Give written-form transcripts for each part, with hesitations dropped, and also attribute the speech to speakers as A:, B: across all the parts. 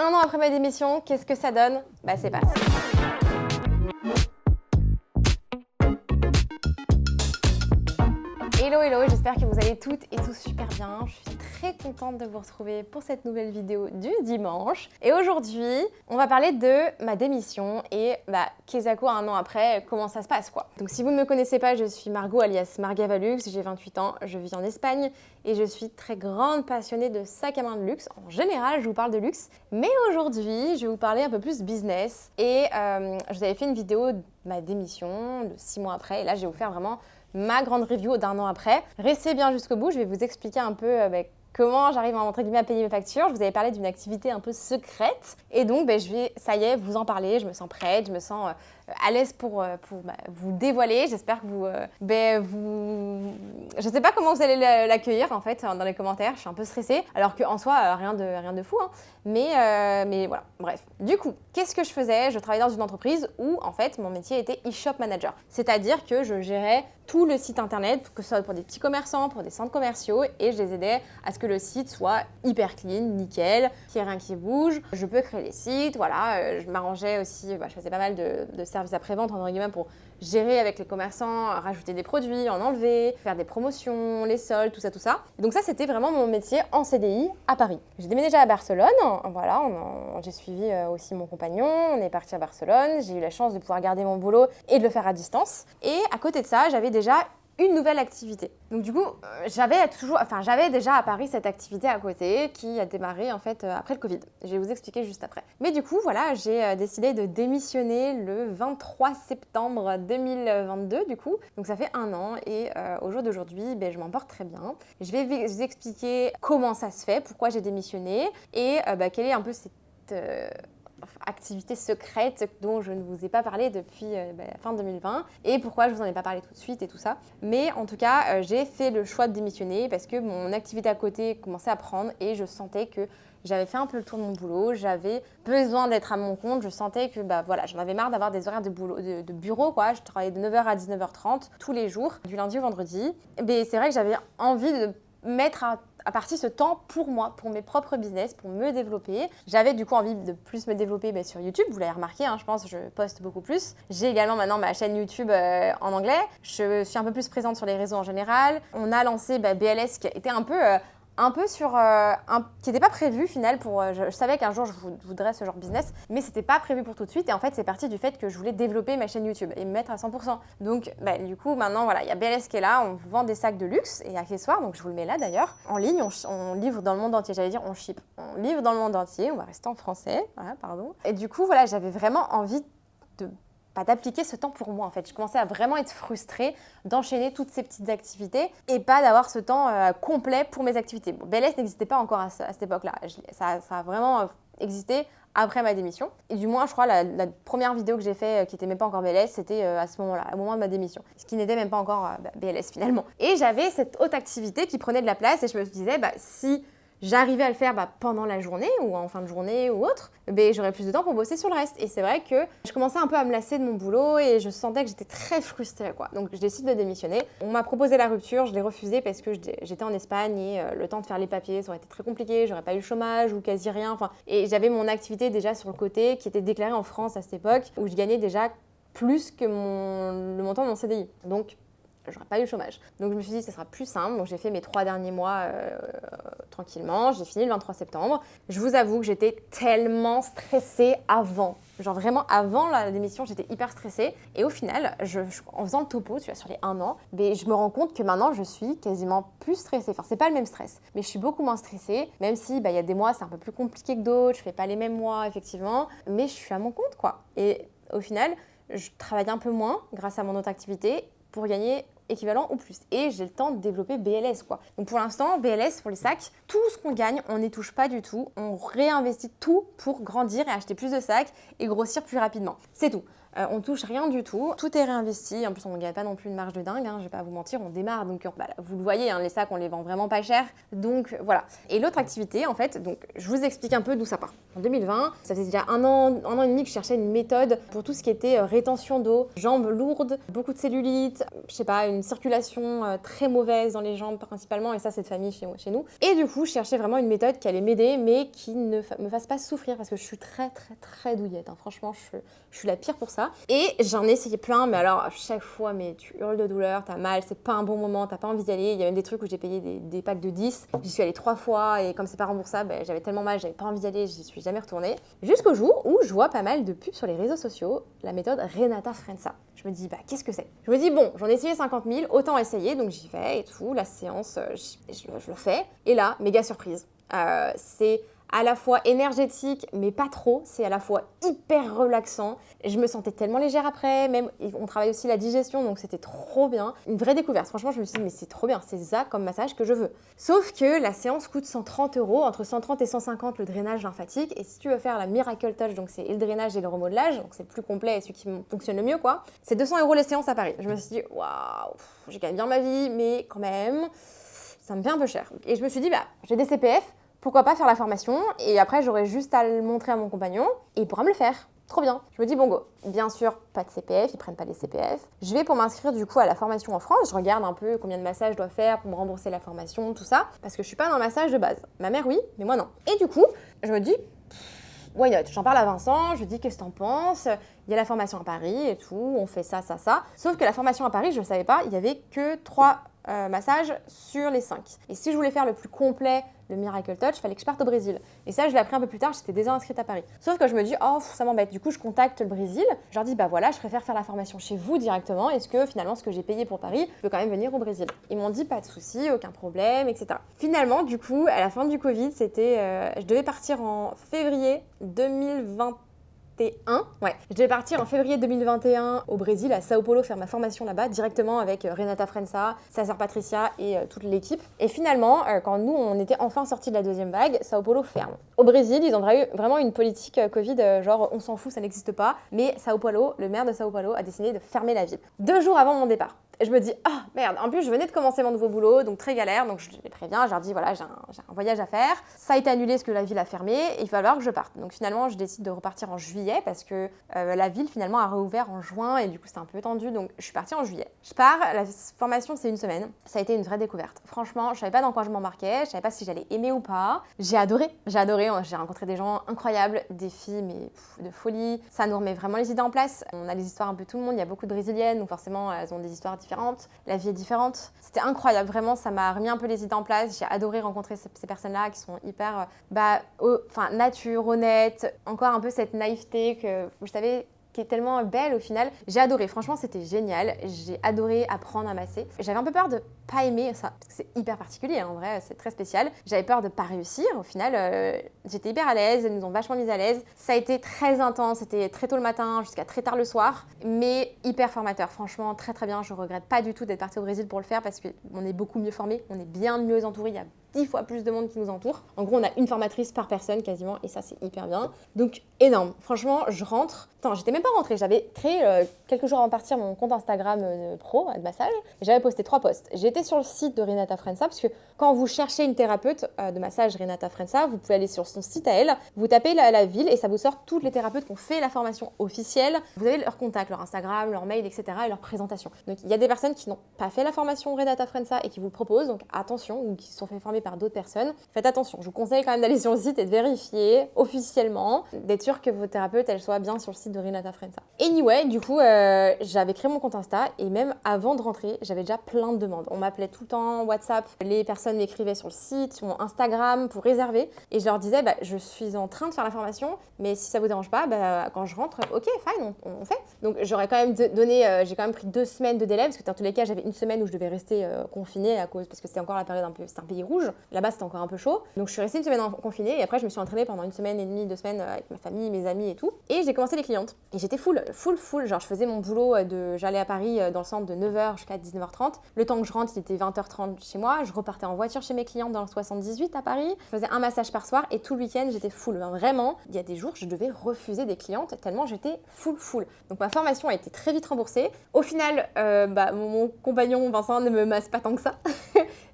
A: Un an après ma démission, qu'est-ce que ça donne? Bah c'est parti. Hello hello, j'espère que vous allez toutes et tous super bien. Je suis très contente de vous retrouver pour cette nouvelle vidéo du dimanche. Et aujourd'hui, on va parler de ma démission et Kezako un an après, comment ça se passe quoi. Donc si vous ne me connaissez pas, je suis Margot alias Margavalux, j'ai 28 ans, je vis en Espagne et je suis très grande passionnée de sacs à main de luxe. En général, je vous parle de luxe, mais aujourd'hui, je vais vous parler un peu plus business et je vous avais fait une vidéo de ma démission de 6 mois après et là, je vais vous faire vraiment ma grande review d'un an après. Restez bien jusqu'au bout, je vais vous expliquer un peu comment j'arrive entre guillemets à payer mes factures. Je vous avais parlé d'une activité un peu secrète et donc je vais, ça y est, vous en parler. Je me sens prête, je me sens à l'aise pour vous dévoiler. J'espère que je sais pas comment vous allez l'accueillir en fait dans les commentaires. Je suis un peu stressée, alors qu'en soi rien de fou, hein. Mais voilà, bref. Du coup, qu'est-ce que je faisais? Je travaillais dans une entreprise où en fait mon métier était e-shop manager, c'est-à-dire que je gérais tout le site internet, que ce soit pour des petits commerçants, pour des centres commerciaux, et je les aidais à ce que le site soit hyper clean, nickel, qu'il n'y ait rien qui bouge. Je peux créer les sites, voilà. Je m'arrangeais aussi, je faisais pas mal de services après-vente entre guillemets pour gérer avec les commerçants, rajouter des produits, en enlever, faire des promotions, les soldes, tout ça. Et donc ça, c'était vraiment mon métier en CDI à Paris. J'ai déménagé à Barcelone, voilà, j'ai suivi aussi mon compagnon, on est parti à Barcelone, j'ai eu la chance de pouvoir garder mon boulot et de le faire à distance. Et à côté de ça, j'avais déjà une nouvelle activité. Donc du coup, j'avais déjà à Paris cette activité à côté qui a démarré en fait après le Covid. Je vais vous expliquer juste après. Mais du coup, voilà, j'ai décidé de démissionner le 23 septembre 2022 du coup. Donc ça fait un an et au jour d'aujourd'hui, je m'en porte très bien. Je vais vous expliquer comment ça se fait, pourquoi j'ai démissionné et quelle est un peu cette activité secrète dont je ne vous ai pas parlé depuis fin 2020 et pourquoi je vous en ai pas parlé tout de suite et tout ça. Mais en tout cas, j'ai fait le choix de démissionner parce que mon activité à côté commençait à prendre et je sentais que j'avais fait un peu le tour de mon boulot, j'avais besoin d'être à mon compte, je sentais que j'en avais marre d'avoir des horaires de bureau quoi. Je travaillais de 9h à 19h30 tous les jours, du lundi au vendredi. Mais c'est vrai que j'avais envie de mettre à partir ce temps pour moi, pour mes propres business, pour me développer. J'avais du coup envie de plus me développer sur YouTube, vous l'avez remarqué, je pense que je poste beaucoup plus. J'ai également maintenant ma chaîne YouTube en anglais. Je suis un peu plus présente sur les réseaux en général. On a lancé BLS qui était un peu sur qui n'était pas prévu final pour je savais qu'un jour je voudrais ce genre de business, mais c'était pas prévu pour tout de suite et en fait c'est parti du fait que je voulais développer ma chaîne YouTube et me mettre à 100%. Donc du coup maintenant voilà, il y a BLS qui est là, on vend des sacs de luxe et accessoires, donc je vous le mets là d'ailleurs. En ligne, on livre dans le monde entier, j'allais dire on ship. On livre dans le monde entier, on va rester en français, voilà, pardon. Et du coup voilà, j'avais vraiment envie d'appliquer ce temps pour moi en fait. Je commençais à vraiment être frustrée d'enchaîner toutes ces petites activités et pas d'avoir ce temps complet pour mes activités. Bon, BLS n'existait pas encore à cette époque-là. Ça a vraiment existé après ma démission. Et du moins, je crois, la première vidéo que j'ai fait qui n'était même pas encore BLS, c'était à ce moment-là, au moment de ma démission. Ce qui n'était même pas encore BLS finalement. Et j'avais cette autre activité qui prenait de la place et je me disais, si j'arrivais à le faire pendant la journée ou en fin de journée ou autre, j'aurais plus de temps pour bosser sur le reste. Et c'est vrai que je commençais un peu à me lasser de mon boulot et je sentais que j'étais très frustrée, quoi. Donc je décide de démissionner. On m'a proposé la rupture, je l'ai refusée parce que j'étais en Espagne et le temps de faire les papiers, ça aurait été très compliqué, j'aurais pas eu le chômage ou quasi rien. Et j'avais mon activité déjà sur le côté qui était déclarée en France à cette époque où je gagnais déjà plus que le montant de mon CDI. Donc j'aurais pas eu le chômage. Donc je me suis dit, ça sera plus simple. Donc j'ai fait mes 3 derniers mois tranquillement. J'ai fini le 23 septembre. Je vous avoue que j'étais tellement stressée avant. Genre vraiment avant la démission, j'étais hyper stressée. Et au final, en faisant le topo, sur les 1 an, je me rends compte que maintenant, je suis quasiment plus stressée. Enfin, c'est pas le même stress, mais je suis beaucoup moins stressée. Même si y a des mois, c'est un peu plus compliqué que d'autres. Je fais pas les mêmes mois, effectivement. Mais je suis à mon compte, quoi. Et au final, je travaille un peu moins grâce à mon autre activité pour gagner équivalent ou plus. Et j'ai le temps de développer BLS, quoi. Donc pour l'instant, BLS, pour les sacs, tout ce qu'on gagne, on n'y touche pas du tout. On réinvestit tout pour grandir et acheter plus de sacs et grossir plus rapidement. C'est tout. on touche rien du tout, tout est réinvesti, en plus on ne gagne pas non plus une marge de dingue, je vais pas vous mentir, on démarre, donc vous le voyez, les sacs on les vend vraiment pas cher, donc voilà. Et l'autre activité en fait, donc je vous explique un peu d'où ça part. En 2020, ça faisait déjà un an et demi que je cherchais une méthode pour tout ce qui était rétention d'eau, jambes lourdes, beaucoup de cellulite, je sais pas, une circulation très mauvaise dans les jambes principalement, et ça c'est de famille chez nous. Et du coup, je cherchais vraiment une méthode qui allait m'aider, mais qui ne me fasse pas souffrir, parce que je suis très très très douillette, franchement je suis la pire pour ça. Et j'en ai essayé plein, mais alors à chaque fois, mais tu hurles de douleur, t'as mal, c'est pas un bon moment, t'as pas envie d'y aller. Il y a même des trucs où j'ai payé des packs de 10, j'y suis allée 3 fois, et comme c'est pas remboursable, j'avais tellement mal, j'avais pas envie d'y aller, j'y suis jamais retournée. Jusqu'au jour où je vois pas mal de pubs sur les réseaux sociaux, la méthode Renata Frenza. Je me dis, qu'est-ce que c'est? Je me dis, bon, j'en ai essayé 50 000, autant essayer, donc j'y vais et tout, la séance, je le fais. Et là, méga surprise. C'est à la fois énergétique, mais pas trop. C'est à la fois hyper relaxant. Je me sentais tellement légère après. Même, on travaille aussi la digestion, donc c'était trop bien. Une vraie découverte. Franchement, je me suis dit, mais c'est trop bien. C'est ça comme massage que je veux. Sauf que la séance coûte 130 €, entre 130 et 150 le drainage lymphatique. Et si tu veux faire la Miracle Touch, donc c'est le drainage et le remodelage, donc c'est le plus complet et celui qui fonctionne le mieux, quoi. C'est 200 € les séances à Paris. Je me suis dit, waouh, j'ai quand même bien ma vie, mais quand même, ça me fait un peu cher. Et je me suis dit, j'ai des CPF. Pourquoi pas faire la formation et après j'aurai juste à le montrer à mon compagnon et il pourra me le faire. Trop bien. Je me dis bon go. Bien sûr, pas de CPF, ils prennent pas les CPF. Je vais pour m'inscrire du coup à la formation en France. Je regarde un peu combien de massages je dois faire pour me rembourser la formation, tout ça. Parce que je suis pas dans le massage de base. Ma mère oui, mais moi non. Et du coup, je me dis, why not? J'en parle à Vincent, je lui dis qu'est-ce que t'en penses? Il y a la formation à Paris et tout, on fait ça. Sauf que la formation à Paris, je ne savais pas, il y avait que 3 massages sur les 5. Et si je voulais faire le plus complet, le Miracle Touch, il fallait que je parte au Brésil. Et ça, je l'ai appris un peu plus tard, j'étais déjà inscrite à Paris. Sauf que je me dis, ça m'embête. Du coup, je contacte le Brésil. Je leur dis, voilà, je préfère faire la formation chez vous directement. Est-ce que finalement, ce que j'ai payé pour Paris, je peux quand même venir au Brésil? Ils m'ont dit, pas de souci, aucun problème, etc. Finalement, du coup, à la fin du Covid, je devais partir en février 2021. Je devais partir en février 2021 au Brésil, à Sao Paulo, faire ma formation là-bas, directement avec Renata Frenza, sa sœur Patricia et toute l'équipe. Et finalement, quand nous, on était enfin sortis de la deuxième vague, Sao Paulo ferme. Au Brésil, ils ont vraiment une politique Covid, genre on s'en fout, ça n'existe pas. Mais Sao Paulo, le maire de Sao Paulo, a décidé de fermer la ville. 2 jours avant mon départ. Et je me dis, merde, en plus je venais de commencer mon nouveau boulot, donc très galère, donc je les préviens, je leur dis, voilà, j'ai un voyage à faire, ça a été annulé parce que la ville a fermé, et il va falloir que je parte. Donc finalement, je décide de repartir en juillet, parce que la ville finalement a réouvert en juin, et du coup c'était un peu tendu, donc je suis partie en juillet. Je pars, la formation c'est 1 semaine, ça a été une vraie découverte. Franchement, je savais pas dans quoi je m'embarquais, je savais pas si j'allais aimer ou pas. J'ai adoré, j'ai rencontré des gens incroyables, des filles, mais de folie, ça nous remet vraiment les idées en place. On a les histoires un peu tout le monde, il y a beaucoup de brésiliennes, donc forcément elles ont des histoires différentes, la vie est différente. C'était incroyable, vraiment, ça m'a remis un peu les idées en place. J'ai adoré rencontrer ces personnes-là qui sont hyper nature, honnêtes, encore un peu cette naïveté que, vous savez, qui est tellement belle au final. J'ai adoré, franchement c'était génial, j'ai adoré apprendre à masser. J'avais un peu peur de pas aimer ça, parce que c'est hyper particulier, en vrai c'est très spécial. J'avais peur de pas réussir, au final j'étais hyper à l'aise, ils nous ont vachement mis à l'aise. Ça a été très intense, c'était très tôt le matin jusqu'à très tard le soir, mais hyper formateur, franchement très très bien. Je regrette pas du tout d'être partie au Brésil pour le faire parce qu'on est beaucoup mieux formés, on est bien mieux entourés, il y a 10 fois plus de monde qui nous entoure. En gros, on a une formatrice par personne quasiment, et ça, c'est hyper bien. Donc, énorme. Franchement, je rentre. Attends, j'étais même pas rentrée. J'avais créé quelques jours avant de partir mon compte Instagram pro de massage. Et j'avais posté 3 posts. J'étais sur le site de Renata Frenza, parce que quand vous cherchez une thérapeute de massage Renata Frenza, vous pouvez aller sur son site à elle, vous tapez la ville et ça vous sort toutes les thérapeutes qui ont fait la formation officielle. Vous avez leur contact, leur Instagram, leur mail, etc. et leur présentation. Donc, il y a des personnes qui n'ont pas fait la formation Renata Frenza et qui vous proposent, donc attention, ou qui se sont fait former par d'autres personnes. Faites attention, je vous conseille quand même d'aller sur le site et de vérifier officiellement, d'être sûr que votre thérapeute elle soit bien sur le site de Renata Frenza. Anyway, du coup, j'avais créé mon compte Insta et même avant de rentrer, j'avais déjà plein de demandes. On m'appelait tout le temps, WhatsApp, les personnes m'écrivaient sur le site, sur mon Instagram pour réserver et je leur disais, je suis en train de faire la formation, mais si ça vous dérange pas, quand je rentre, ok, fine, on fait. Donc j'aurais quand même donné, j'ai quand même pris 2 semaines de délai parce que dans tous les cas, j'avais 1 semaine où je devais rester confinée parce que c'était encore la période c'était un pays rouge. rouge. Là-bas, c'était encore un peu chaud. Donc, je suis restée une semaine confinée et après, je me suis entraînée pendant une semaine et demie, 2 semaines avec ma famille, mes amis et tout. Et j'ai commencé les clientes. Et j'étais full. Genre, je faisais mon boulot j'allais à Paris dans le centre de 9h jusqu'à 19h30. Le temps que je rentre, il était 20h30 chez moi. Je repartais en voiture chez mes clientes dans le 78 à Paris. Je faisais un massage par soir et tout le week-end, j'étais full. Vraiment, il y a des jours, je devais refuser des clientes tellement j'étais full. Donc, ma formation a été très vite remboursée. Au final, mon compagnon Vincent ne me masse pas tant que ça.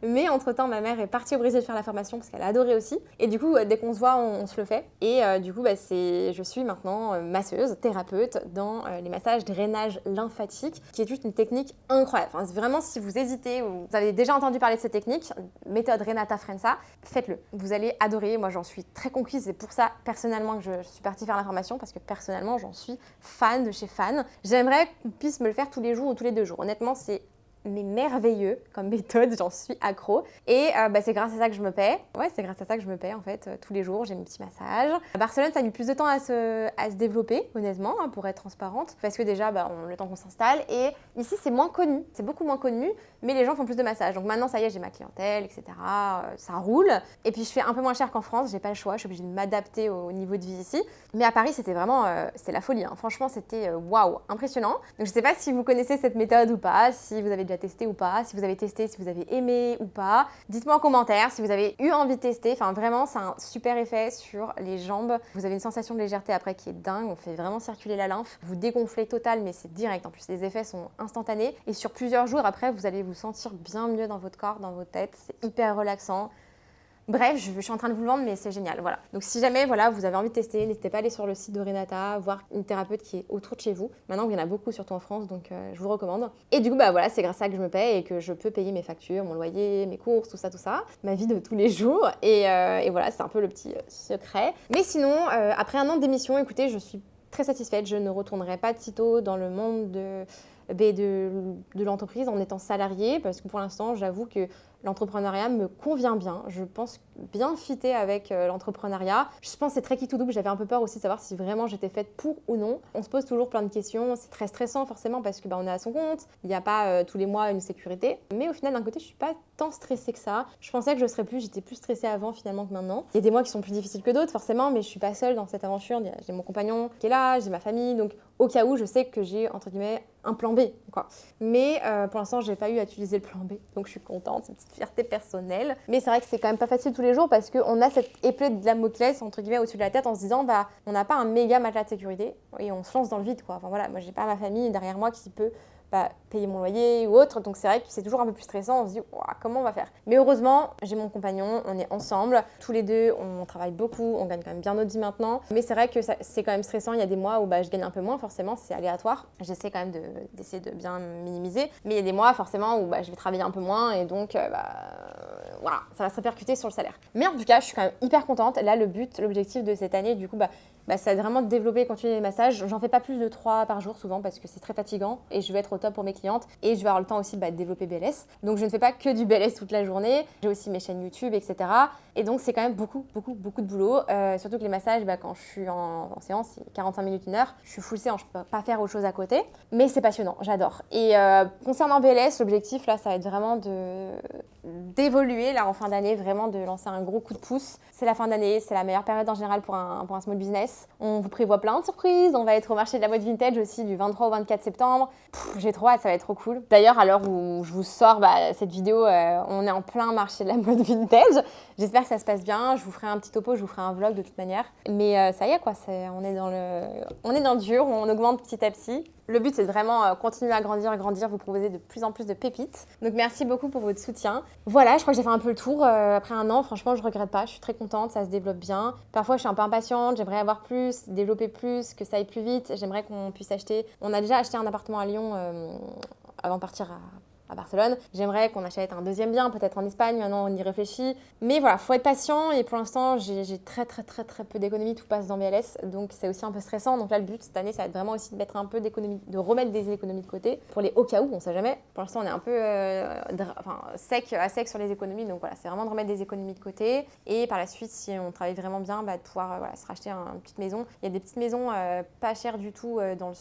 A: Mais entre-temps, ma mère est partie au Brésil faire la formation parce qu'elle a adoré aussi. Et du coup, dès qu'on se voit, on se le fait. Et du coup, je suis maintenant masseuse, thérapeute dans les massages drainage lymphatique, qui est juste une technique incroyable. Enfin, vraiment, si vous hésitez ou vous avez déjà entendu parler de cette technique, méthode Renata Frenza, faites-le. Vous allez adorer. Moi, j'en suis très conquise. C'est pour ça, personnellement, que je suis partie faire la formation parce que personnellement, j'en suis fan de chez fan. J'aimerais qu'on puisse me le faire tous les jours ou tous les 2 jours. Honnêtement, c'est merveilleux comme méthode, j'en suis accro. Et c'est grâce à ça que je me paie. Ouais, c'est grâce à ça que je me paie en fait. Tous les jours, j'ai mes petits massages. À Barcelone, ça a mis plus de temps à se développer, honnêtement, hein, pour être transparente. Parce que déjà, le temps qu'on s'installe. Et ici, c'est moins connu. C'est beaucoup moins connu, mais les gens font plus de massages. Donc maintenant, ça y est, j'ai ma clientèle, etc. Ça roule. Et puis, je fais un peu moins cher qu'en France. J'ai pas le choix. Je suis obligée de m'adapter au niveau de vie ici. Mais à Paris, c'était vraiment c'était la folie. Hein. Franchement, c'était waouh, impressionnant. Donc, je sais pas si vous connaissez cette méthode ou pas, si vous avez déjà testé ou pas, si vous avez testé, si vous avez aimé ou pas. Dites-moi en commentaire si vous avez eu envie de tester. Enfin, vraiment, c'est un super effet sur les jambes. Vous avez une sensation de légèreté après qui est dingue. On fait vraiment circuler la lymphe. Vous dégonflez total, mais c'est direct. En plus, les effets sont instantanés. Et sur plusieurs jours après, vous allez vous sentir bien mieux dans votre corps, dans votre tête. C'est hyper relaxant. Bref, je suis en train de vous le vendre, mais c'est génial, voilà. Donc si jamais, vous avez envie de tester, n'hésitez pas à aller sur le site de Renata, voir une thérapeute qui est autour de chez vous. Maintenant, il y en a beaucoup, surtout en France, donc je vous recommande. Et du coup, c'est grâce à ça que je me paie et que je peux payer mes factures, mon loyer, mes courses, tout ça, ma vie de tous les jours. Et voilà, c'est un peu le petit secret. Mais sinon, après 1 an d'émission, écoutez, je suis très satisfaite. Je ne retournerai pas de sitôt dans le monde de l'entreprise en étant salariée, parce que pour l'instant, j'avoue que l'entrepreneuriat me convient bien. Je pense bien fitter avec l'entrepreneuriat. Je pense que c'est très qui tout double. J'avais un peu peur aussi de savoir si vraiment j'étais faite pour ou non. On se pose toujours plein de questions. C'est très stressant forcément parce que on est à son compte. Il n'y a pas tous les mois une sécurité. Mais au final, d'un côté, je suis pas tant stressée que ça. Je pensais que j'étais plus stressée avant finalement que maintenant. Il y a des mois qui sont plus difficiles que d'autres forcément, mais je suis pas seule dans cette aventure. J'ai mon compagnon qui est là, j'ai ma famille. Donc au cas où, je sais que j'ai entre guillemets un plan B, quoi. Mais pour l'instant, j'ai pas eu à utiliser le plan B, donc je suis contente, c'est une petite fierté personnelle. Mais c'est vrai que c'est quand même pas facile tous les jours parce qu'on a cette épée de Damoclès entre guillemets au-dessus de la tête en se disant on n'a pas un méga matelas de sécurité et on se lance dans le vide, quoi. Enfin voilà, moi j'ai pas ma famille derrière moi qui peut payer mon loyer ou autre, donc c'est vrai que c'est toujours un peu plus stressant, on se dit comment on va faire. Mais heureusement, j'ai mon compagnon, on est ensemble, tous les deux, on travaille beaucoup, on gagne quand même bien notre vie maintenant, mais c'est vrai que c'est quand même stressant, il y a des mois où je gagne un peu moins, forcément, c'est aléatoire, j'essaie quand même d'essayer de bien minimiser, mais il y a des mois forcément où je vais travailler un peu moins et donc voilà, ça va se répercuter sur le salaire. Mais en tout cas, je suis quand même hyper contente. Là, l'objectif de cette année, du coup, c'est vraiment de développer et continuer les massages. J'en fais pas plus de 3 par jour souvent parce que c'est très fatigant et je veux être au top pour mes clientes et je vais avoir le temps aussi de développer BLS. Donc je ne fais pas que du BLS toute la journée. J'ai aussi mes chaînes YouTube, etc. Et donc c'est quand même beaucoup de boulot. Surtout que les massages, quand je suis en séance, c'est 45 minutes, 1 heure. Je suis full séance, je peux pas faire autre chose à côté. Mais c'est passionnant, j'adore. Et concernant BLS, l'objectif là, ça va être vraiment d'évoluer là en fin d'année, vraiment de lancer un gros coup de pouce. C'est la fin d'année, c'est la meilleure période en général pour un small business. On vous prévoit plein de surprises. On va être au marché de la mode vintage aussi du 23 au 24 septembre. J'ai trop hâte, ça va être trop cool. D'ailleurs, à l'heure où je vous sors cette vidéo, on est en plein marché de la mode vintage. J'espère que ça se passe bien. Je vous ferai un petit topo, je vous ferai un vlog de toute manière. Mais ça y est, quoi, on est dans le dur, on augmente petit à petit. Le but, c'est de vraiment continuer à grandir, vous proposer de plus en plus de pépites. Donc, merci beaucoup pour votre soutien. Voilà, je crois que j'ai fait un peu le tour. Après 1 an, franchement, je regrette pas. Je suis très contente, ça se développe bien. Parfois, je suis un peu impatiente. J'aimerais avoir plus, développer plus, que ça aille plus vite. J'aimerais qu'on puisse acheter. On a déjà acheté un appartement à Lyon avant de partir à Barcelone. J'aimerais qu'on achète un 2e bien, peut-être en Espagne, maintenant on y réfléchit. Mais voilà, faut être patient et pour l'instant, j'ai très peu d'économies, tout passe dans BLS, donc c'est aussi un peu stressant. Donc là, le but cette année, ça va être vraiment aussi de mettre un peu d'économie, de remettre des économies de côté pour les au cas où, on sait jamais. Pour l'instant, on est un peu sec sur les économies, donc voilà, c'est vraiment de remettre des économies de côté et par la suite, si on travaille vraiment bien, de pouvoir se racheter une petite maison. Il y a des petites maisons pas chères du tout dans le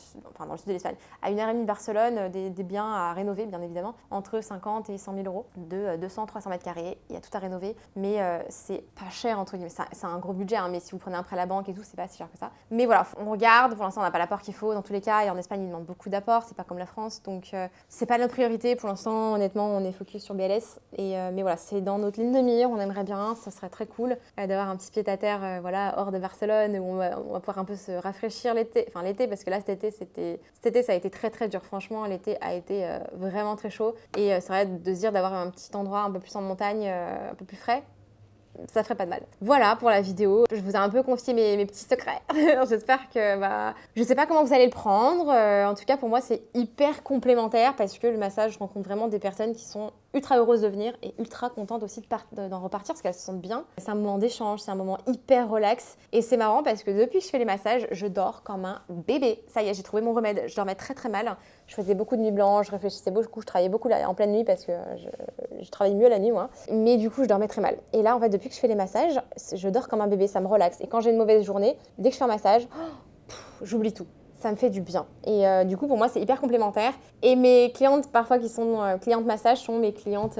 A: sud de l'Espagne, à 1h30 de Barcelone, des biens à rénover, bien évidemment. hein, entre 50 et 100 000 euros de 200-300 mètres carrés. Il y a tout à rénover, mais c'est pas cher entre guillemets. C'est un gros budget, hein, mais si vous prenez un prêt à la banque et tout, c'est pas si cher que ça. Mais voilà, on regarde. Pour l'instant, on n'a pas l'apport qu'il faut dans tous les cas. Et en Espagne, ils demandent beaucoup d'apports. C'est pas comme la France, donc c'est pas notre priorité pour l'instant. Honnêtement, on est focus sur BLS. Mais voilà, c'est dans notre ligne de mire. On aimerait bien, ça serait très cool d'avoir un petit pied-à-terre, voilà, hors de Barcelone où on va pouvoir un peu se rafraîchir l'été. Enfin l'été, parce que là cet été, ça a été très très dur. Franchement, l'été a été vraiment très chaud. Et c'est vrai de se dire d'avoir un petit endroit un peu plus en montagne, un peu plus frais. Ça ferait pas de mal. Voilà pour la vidéo. Je vous ai un peu confié mes petits secrets. J'espère que, je sais pas comment vous allez le prendre. En tout cas, pour moi, c'est hyper complémentaire parce que le massage, je rencontre vraiment des personnes qui sont ultra heureuses de venir et ultra contentes aussi d'en repartir parce qu'elles se sentent bien. C'est un moment d'échange, c'est un moment hyper relax. Et c'est marrant parce que depuis que je fais les massages, je dors comme un bébé. Ça y est, j'ai trouvé mon remède. Je dormais très très mal. Je faisais beaucoup de nuits blanches, je réfléchissais beaucoup, je travaillais beaucoup en pleine nuit parce que je travaille mieux la nuit, moi. Mais du coup, je dormais très mal. Et là, en fait, depuis que je fais les massages, je dors comme un bébé, ça me relaxe. Et quand j'ai une mauvaise journée, dès que je fais un massage, j'oublie tout. Ça me fait du bien. Et du coup, pour moi, c'est hyper complémentaire. Et mes clientes, parfois qui sont clientes massage, sont mes clientes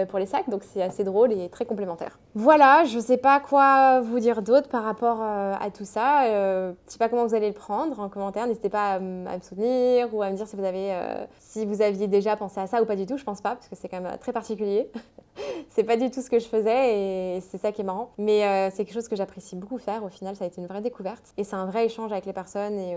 A: pour les sacs. Donc, c'est assez drôle et très complémentaire. Voilà, je sais pas quoi vous dire d'autre par rapport à tout ça. Je sais pas comment vous allez le prendre en commentaire. N'hésitez pas à me soutenir ou à me dire si vous aviez déjà pensé à ça ou pas du tout. Je pense pas, parce que c'est quand même très particulier. C'est pas du tout ce que je faisais et c'est ça qui est marrant. Mais c'est quelque chose que j'apprécie beaucoup faire. Au final, ça a été une vraie découverte. Et c'est un vrai échange avec les personnes et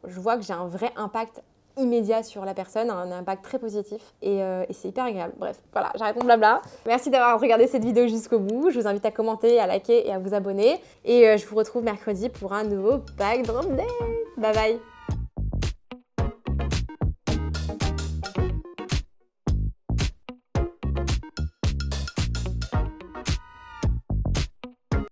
A: je vois que j'ai un vrai impact immédiat sur la personne, un impact très positif et c'est hyper agréable. Bref, voilà, j'arrête mon blabla. Merci d'avoir regardé cette vidéo jusqu'au bout. Je vous invite à commenter, à liker et à vous abonner. Et je vous retrouve mercredi pour un nouveau Bag Drop Day. Bye bye.